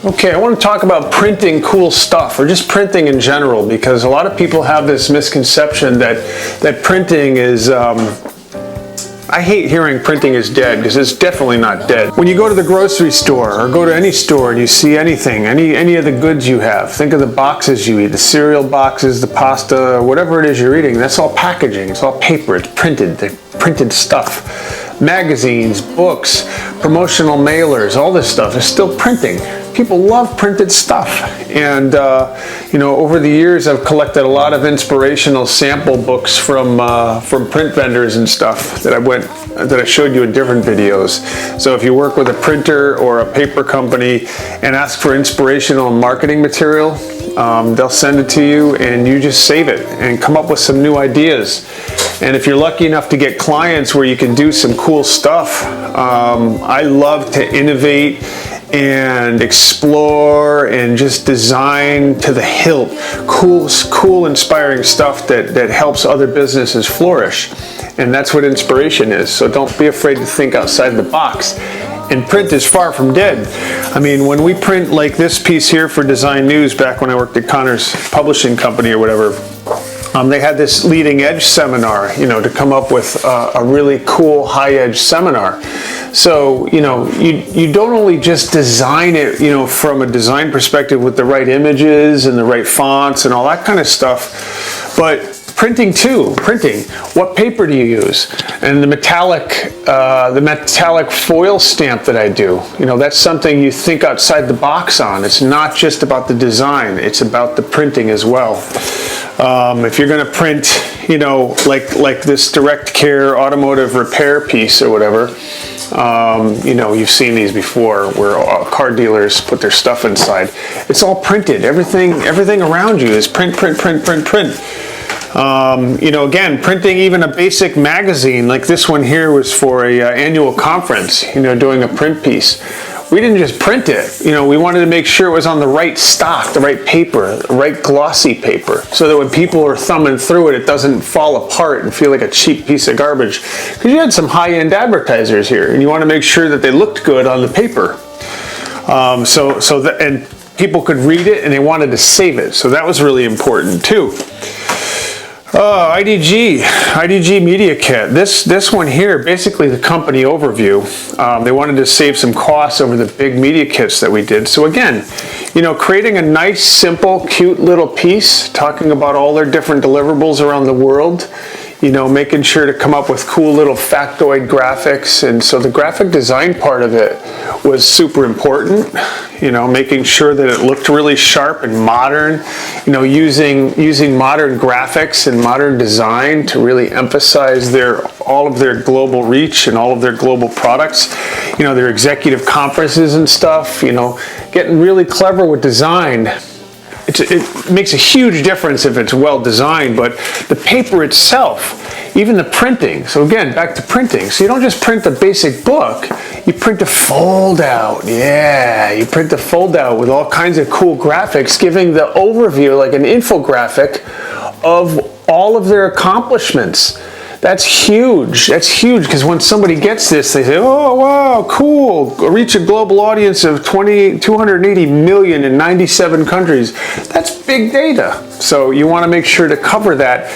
Okay, I want to talk about printing cool stuff, or just printing in general, because a lot of people have this misconception that printing is, I hate hearing printing is dead, because it's definitely not dead. When you go to the grocery store, or go to any store and you see anything, any of the goods you have, think of the boxes you eat, the cereal boxes, the pasta, whatever it is you're eating, that's all packaging, it's all paper, it's printed, they're printed stuff. Magazines, books, promotional mailers, all this stuff is still printing. People love printed stuff, and over the years I've collected a lot of inspirational sample books from print vendors and stuff that I showed you in different videos. So if you work with a printer or a paper company and ask for inspirational marketing material, they'll send it to you, and you just save it and come up with some new ideas. And if you're lucky enough to get clients where you can do some cool stuff, I love to innovate and explore and just design to the hilt. Cool, inspiring stuff that helps other businesses flourish. And that's what inspiration is. So don't be afraid to think outside the box. And print is far from dead. I mean, when we print like this piece here for Design News back when I worked at Connor's Publishing Company or whatever, they had this leading edge seminar, to come up with a really cool high edge seminar. So, you don't only just design it, from a design perspective with the right images and the right fonts and all that kind of stuff, but printing too. Printing. What paper do you use? And the metallic foil stamp that I do. That's something you think outside the box on. It's not just about the design. It's about the printing as well. If you're going to print, like this direct care automotive repair piece or whatever, you've seen these before where car dealers put their stuff inside. It's all printed. Everything around you is print. Again, printing even a basic magazine like this one here was for a annual conference, doing a print piece. We didn't just print it, we wanted to make sure it was on the right stock, the right paper, the right glossy paper, so that when people are thumbing through it, it doesn't fall apart and feel like a cheap piece of garbage. Because you had some high-end advertisers here, and you want to make sure that they looked good on the paper. And people could read it, and they wanted to save it, so that was really important too. IDG Media Kit. This one here, basically the company overview. They wanted to save some costs over the big media kits that we did. So again, creating a nice, simple, cute little piece, talking about all their different deliverables around the world, making sure to come up with cool little factoid graphics. And so the graphic design part of it was super important, making sure that it looked really sharp and modern, using modern graphics and modern design to really emphasize all of their global reach and all of their global products, their executive conferences and stuff, getting really clever with design. It makes a huge difference if it's well designed, but the paper itself, even the printing. So again, back to printing. So you don't just print the basic book, you print a fold out. Yeah, you print the fold out with all kinds of cool graphics, giving the overview, like an infographic, of all of their accomplishments. That's huge. That's huge, because when somebody gets this, they say, oh, wow, cool. Reach a global audience of 280 million in 97 countries. That's big data. So you want to make sure to cover that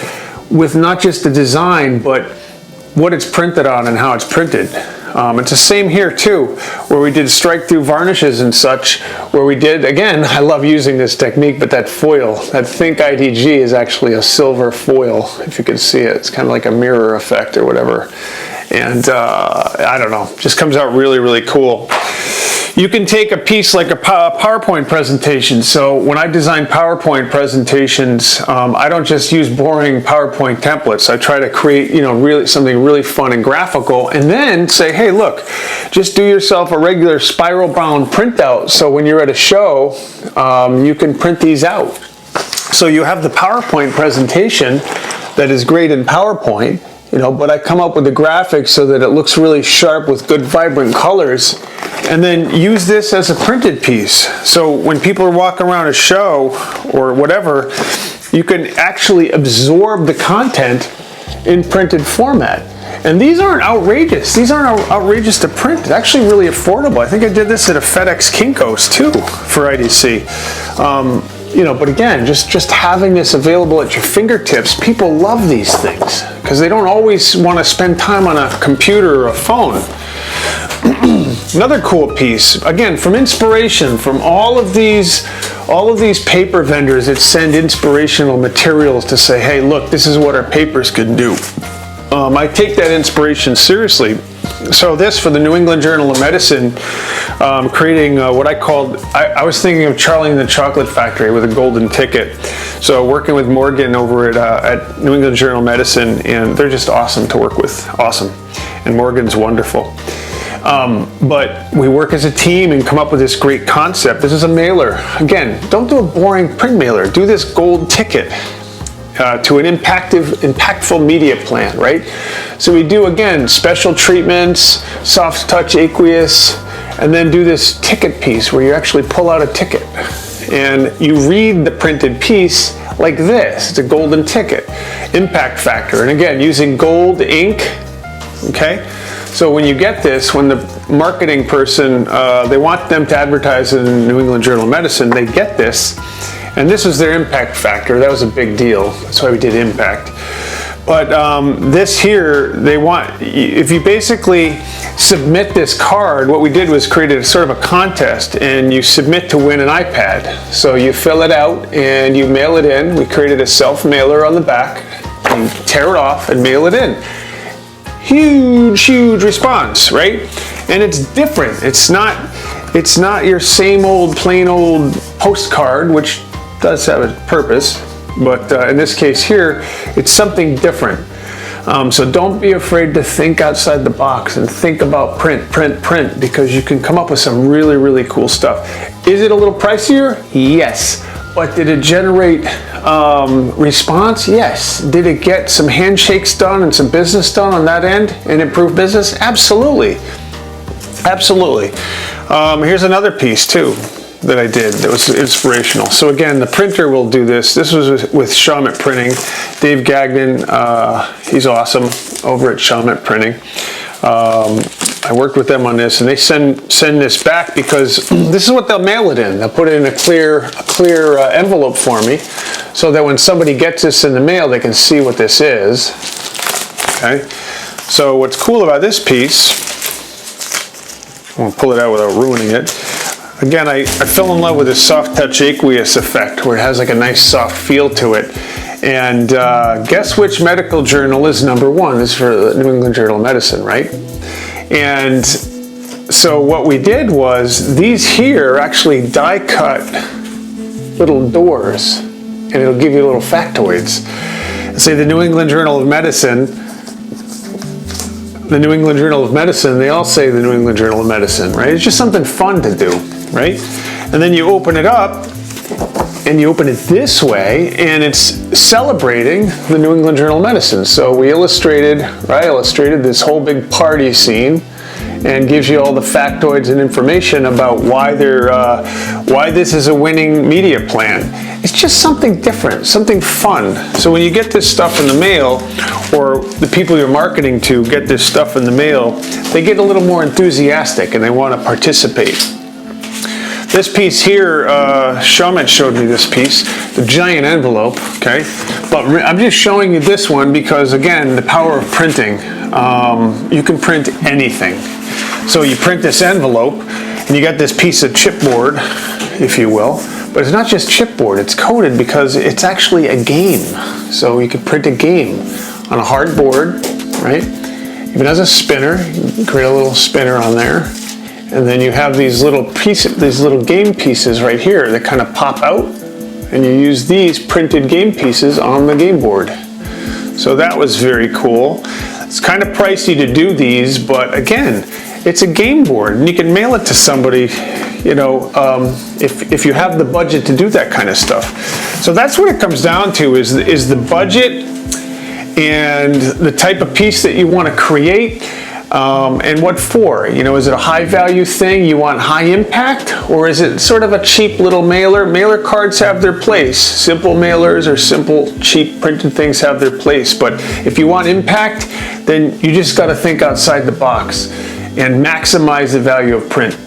with not just the design, but what it's printed on and how it's printed. It's the same here too, where we did strike through varnishes and such, where we did, again, I love using this technique, but that foil, that Think IDG is actually a silver foil, if you can see it. It's kind of like a mirror effect or whatever. And I don't know, just comes out really, really cool. You can take a piece like a PowerPoint presentation. So when I design PowerPoint presentations, I don't just use boring PowerPoint templates. I try to create, really something really fun and graphical, and then say, hey, look, just do yourself a regular spiral bound printout. So when you're at a show, you can print these out. So you have the PowerPoint presentation that is great in PowerPoint, but I come up with the graphics so that it looks really sharp with good vibrant colors, and then use this as a printed piece. So when people are walking around a show or whatever, you can actually absorb the content in printed format. And these aren't outrageous. These aren't outrageous to print. It's actually really affordable. I think I did this at a FedEx Kinko's too for IDC. But again, just having this available at your fingertips, people love these things because they don't always want to spend time on a computer or a phone. Another cool piece, again, from inspiration, from all of these paper vendors that send inspirational materials to say, hey, look, this is what our papers can do. I take that inspiration seriously. So this, for the New England Journal of Medicine, creating what I called, I was thinking of Charlie and the Chocolate Factory with a golden ticket. So working with Morgan over at New England Journal of Medicine, and they're just awesome to work with, awesome. And Morgan's wonderful. But we work as a team and come up with this great concept. This is a mailer. Again, don't do a boring print mailer. Do this gold ticket. To an impactful media plan, right? So we do, again, special treatments, soft touch aqueous, and then do this ticket piece where you actually pull out a ticket and you read the printed piece like this. It's a golden ticket, impact factor. And again, using gold ink, okay? So when you get this, when the marketing person, they want them to advertise in the New England Journal of Medicine, they get this. And this was their impact factor. That was a big deal. That's why we did impact. But this here, they want, if you basically submit this card, what we did was created a sort of a contest, and you submit to win an iPad. So you fill it out and you mail it in. We created a self-mailer on the back. You tear it off and mail it in. Huge response, right? And it's different. It's not your same old, plain old postcard, which does have a purpose, but in this case here, it's something different. So don't be afraid to think outside the box and think about print, because you can come up with some really cool stuff. Is it a little pricier? Yes. But did it generate response? Yes. Did it get some handshakes done and some business done on that end and improve business? Absolutely. Here's another piece too that I did that was inspirational. So again, the printer will do this. This was with Shawmut Printing. Dave Gagnon, he's awesome over at Shawmut Printing. I worked with them on this, and they send this back because this is what they'll mail it in. They'll put it in a clear envelope for me, so that when somebody gets this in the mail, they can see what this is. Okay. So what's cool about this piece, I won't pull it out without ruining it. Again, I fell in love with this soft touch aqueous effect where it has like a nice soft feel to it. And guess which medical journal is number one? This is for the New England Journal of Medicine, right? And so what we did was, these here are actually die cut little doors, and it'll give you little factoids. Say the New England Journal of Medicine, they all say the New England Journal of Medicine, right? It's just something fun to do, right? And then you open it up, and you open it this way, and it's celebrating the New England Journal of Medicine. So we illustrated this whole big party scene, and gives you all the factoids and information about why this is a winning media plan. It's just something different, something fun. So when you get this stuff in the mail, or the people you're marketing to get this stuff in the mail, they get a little more enthusiastic and they want to participate. This piece here, Shawmut showed me this piece, the giant envelope, okay? But I'm just showing you this one because, again, the power of printing. You can print anything. So you print this envelope, and you got this piece of chipboard, if you will. But it's not just chipboard, it's coated because it's actually a game. So you can print a game on a hard board, right? Even has a spinner, you can create a little spinner on there. And then you have these little pieces, these little game pieces right here that kind of pop out, and you use these printed game pieces on the game board. So that was very cool. It's kind of pricey to do these, but again, it's a game board, and you can mail it to somebody, you know, if you have the budget to do that kind of stuff. So that's what it comes down to, is the budget and the type of piece that you want to create. And what for? You know, is it a high value thing? You want high impact? Or is it sort of a cheap little mailer? Mailer cards have their place. Simple mailers or simple cheap printed things have their place. But if you want impact, then you just got to think outside the box and maximize the value of print.